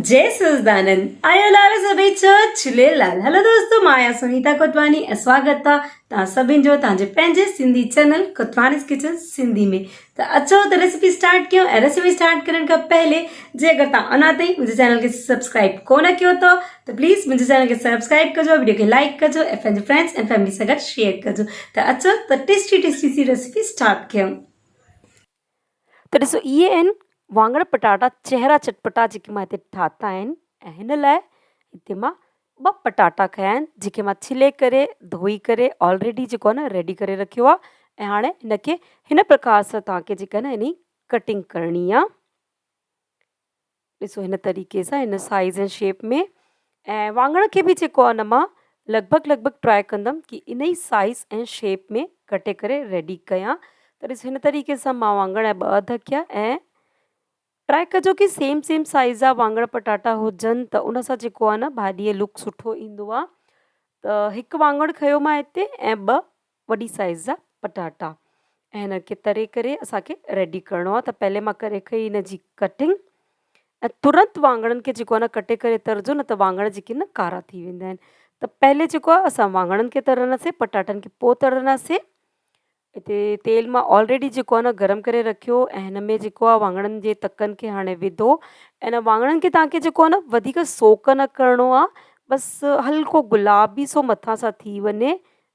जय सचदानंद आयो लाल सभई church Jhulelal. Hello दोस्तों, मां सुनीता कोटवानी ऐं स्वागत आहे तव्हां सभिनि जो तव्हांजे पंहिंजे सिंधी चैनल कोटवानीस किचन सिंधी में। त अचो त रेसिपी स्टार्ट कयूं। ऐं रेसिपी स्टार्ट करण खां पहले जे अगरि तव्हां अञा ताईं मुंहिंजे चैनल खे सब्सक्राइब कोन कयो अथव त प्लीज़ मुंहिंजे चैनल खे सब्सक्राइब कजो, वीडियो खे लाइक कजो ऐं पंहिंजे फ्रेंड्स एंड फैमिली सां गॾु शेयर कजो। त अचो त टेस्टी सी रेसिपी स्टार्ट कयूं। त ॾिसो इहे आहिनि वाङण पटाटा चहिरा चटपटा जेके मां हिते ठाता आहिनि। ऐं हिन लाइ हिते मां 2 पटाटा खया आहिनि जेके मां छिले करे धोई करे ऑलरेडी जेको आहे न रेडी करे रखियो आहे। ऐं हाणे हिनखे हिन प्रकार सां तव्हांखे जेका आहे न हिन कटिंग करणी आहे। ॾिसो हिन तरीक़े सां हिन साइज़ ऐं शेप में। ऐं वाङण खे बि जेको आहे न मां लॻभॻि ट्राए कंदमि कि इन ई साइज़ ऐं शेप में कटे करे रेडी कयां। त ॾिस हिन तरीक़े सां मां वाङण 2 अध कया ऐं ट्राए कजो कि सेम साइज़ जा वाङण पटाटा हुजनि त उन सां जेको आहे न भाॼीअ लुक सुठो ईंदो आहे। त 1 वाङण खयो मां हिते ऐं 2 वॾी साइज़ जा पटाटा। ऐं हिनखे तरे करे असांखे रेडी करिणो आहे। त पहले मां करे खई हिन जी कटिंग। ऐं तुरंत वाङणनि खे जेको आहे न कटे करे तरजो, न त वाङण जेके न कारा थी वेंदा आहिनि। त पहले जेको आहे असां वाङणनि खे तरंदासीं, पटाटनि खे पोइ तरंदासीं। हिते तेल मां ऑलरेडी जेको आहे न गरम करे रखियो ऐं हिन में जेको आहे वाङणनि जे तकनि खे हाणे विधो। ऐं वाङणनि खे तव्हांखे जेको आहे न वधीक सोक न करिणो आहे, बसि हल्को गुलाबी सो मथां सां थी वञे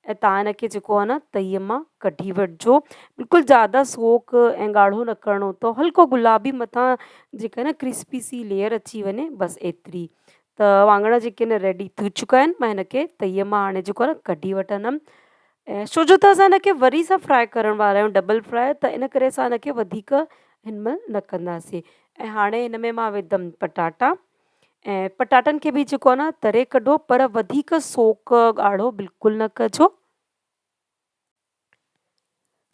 ऐं तव्हां हिनखे जेको आहे न तईअ मां कढी वठिजो। बिल्कुलु ज़्यादा सोक ऐं ॻाढ़ो न करिणो अथव, हल्को गुलाबी मथां जेका आहे न क्रिस्पी सी लेयर अची वञे, बसि एतिरी। त वाङण जेके न रेडी थी चुका आहिनि। मां हिनखे तईअ मां हाणे जेको आहे न कढी वठंदमि। ऐं छो जो त असां हिनखे वरी सां फ्राए करण वारा आहियूं, डबल फ्राए, त इन करे असां हिनखे वधीक हिनमहिल न कंदासीं। ऐं हाणे हिन में मां विधमि पटाटा। ऐं पटाटनि खे बि जेको आहे न तरे कढो, पर वधीक सोक ॻाढ़ो बिल्कुलु न कजो।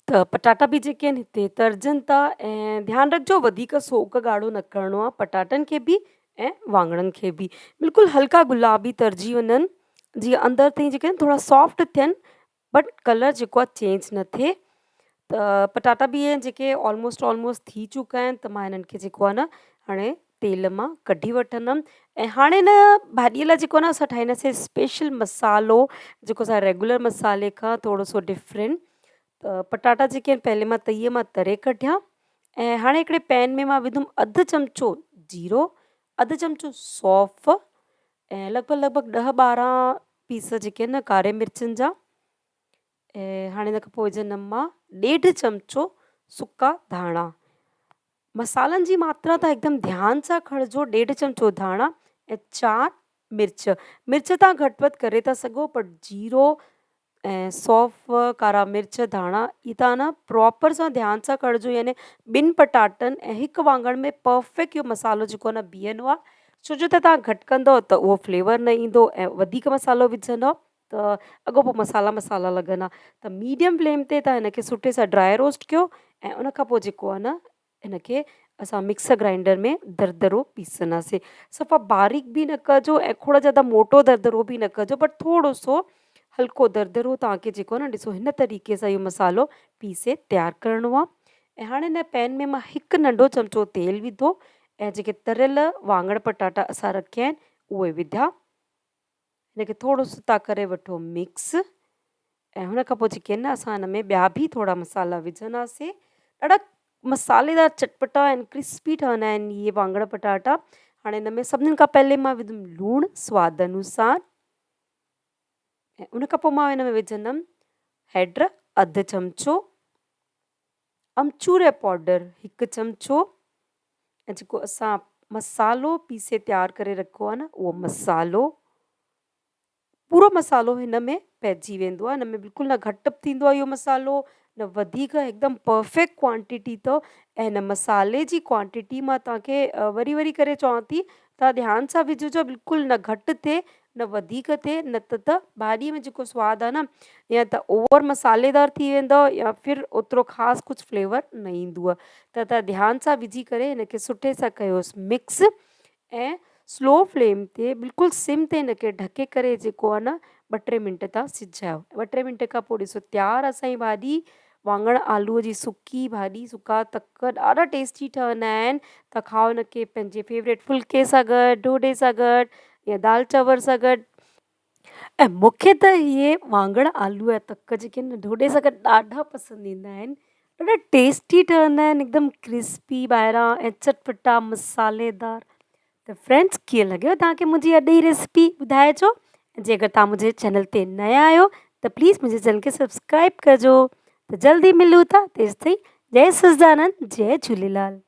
त पटाटा बि जेके आहिनि हिते तरजनि था। ऐं ध्यानु रखिजो वधीक सोक ॻाढ़ो न करिणो आहे पटाटनि खे बि ऐं वाङणनि खे बि। बिल्कुलु हल्का गुलाबी तरजी वञनि, जीअं अंदरि ताईं जेके आहिनि थोरा सॉफ्ट थियनि, बट कलर जेको आहे चेंज न थिए। त पटाटा बि आहिनि जेके ऑलमोस्ट थी चुका आहिनि। त मां हिननि खे जेको आहे न हाणे तेल मां कढी वठंदमि। ऐं हाणे हिन भाॼीअ लाइ जेको आहे न असां ठाहींदासीं स्पेशल मसालो, जेको असां रेगुलर मसाले खां थोरो सो डिफरेंट। त पटाटा जेके आहिनि पहले मां तईअ मां तरे कढिया। ऐं हाणे हिकिड़े पैन में मां विधुमि 1/2 चमचो जीरो, 1/2 चमचो सौंफ ऐं लॻभॻि 10-12 पीस जेके आहिनि न कारे मिर्चनि जा। ऐं हाणे हिन खां पोइ विझंदमि मां 1/2 चमचो सुका धाणा। मसालनि जी मात्रा त हिकदमि ध्यान सां खणिजो। 1/2 चमचो धाणा ऐं 4 मिर्च। मिर्च तव्हां घटि वधि करे था सघो, पर जीरो ऐं सौंफ, कारा मिर्च, धाणा इहे तव्हां न प्रॉपर सां ध्यान सां कढिजो। यानी 2 पटाटनि ऐं 1 वाङण में परफेक्ट इहो मसालो जेको आहे न बीहंदो आहे। छो जो त तव्हां घटि कंदव त उहो फ्लेवर न ईंदो, ऐं वधीक मसालो विझंदव त अॻोपो मसाला लॻंदा। त मीडियम फ्लेम ते तव्हां हिनखे सुठे सां ड्राई रोस्ट कयो। ऐं उन खां पोइ जेको आहे न हिनखे असां मिक्सर ग्राइंडर में दरदरो पीसंदासीं। सफ़ा बारीक बि न कजो ऐं खोड़ ज़्यादा मोटो दरदरो बि न कजो, बट थोरो सो हल्को दरदरो तव्हांखे जेको आहे न ॾिसो हिन तरीक़े सां इहो मसालो पीसे तयारु करिणो आहे। ऐं हाणे हिन पैन में मां 1 नंढो चमचो तेल विधो ऐं जेके तरियल वाङण पटाटा असां रखिया आहिनि उहे विधा। हिनखे थोरो सो था करे वठो मिक्स। ऐं हुन खां पोइ जेके आहिनि न असां हिन में ॿिया बि थोरा मसाला विझंदासीं। ॾाढा मसालेदार चटपटा ऐं क्रिस्पी ठहंदा आहिनि इहे वाङण पटाटा। हाणे हिन में सभिनीनि खां पहले मां विधुमि लूणु स्वाद अनुसार। ऐं उन खां पोइ मां हिन में विझंदमि हैड्र 1/2 चमचो, अमचूर पाउडर 1 चमचो, ऐं जेको असां मसालो पीसे तयारु करे रखियो आहे न उहो मसालो। पूरो मसालो हिन में पइजी वेंदो आहे। हिन में बिल्कुलु न घटि थींदो आहे इहो मसालो, न वधीक, हिकदमि परफेक्ट क्वांटिटी अथव। ऐं हिन मसाले जी क्वांटिटी मां तव्हांखे वरी करे चवां थी, तव्हां ध्यान सां विझिजो, बिल्कुलु न घटि थिए न वधीक थिए, न त भाॼीअ में जेको सवादु आहे न या त ओवर मसालेदार थी वेंदव या फिर ओतिरो ख़ासि कुझु फ्लेवर न ईंदव। त तव्हां ध्यान सां विझी करे हिनखे सुठे सां कयोसि मिक्स। ऐं स्लो फ्लेम ते बिल्कुलु सिम ते हिनखे ढके करे जेको आहे न 2-3 मिंट तव्हां सिझायो। 2-3 मिंट खां पोइ ॾिसो तयारु असांजी भाॼी वाङण आलूअ जी सुकी भाॼी सुका तक ॾाढा टेस्टी ठहंदा आहिनि। त खाओ हुनखे पंहिंजे फेवरेट फुल्के सां गॾु, ढोढे सां गॾु या दाल चांवर सां गॾु। ऐं मूंखे त इहे वाङण आलू जा तक जेके आहिनि न ढोढे सां गॾु ॾाढा पसंदि ईंदा आहिनि। ॾाढा टेस्टी ठहंदा आहिनि, हिकदमि क्रिस्पी ॿाहिरां ऐं चटपटा मसालेदार। त फ्रेंड्स, कीअं लॻियो तव्हांखे मुंहिंजी अॼु जी रेसिपी ॿुधाइजो। ऐं जेकर तव्हां मुंहिंजे चैनल ते नया आहियो त प्लीज़ मुंहिंजे चैनल खे सब्सक्राइब कजो। त जल्दी मिलूं था, तेसिताईं जय सच्चिदानंद, जय झूलेलाल।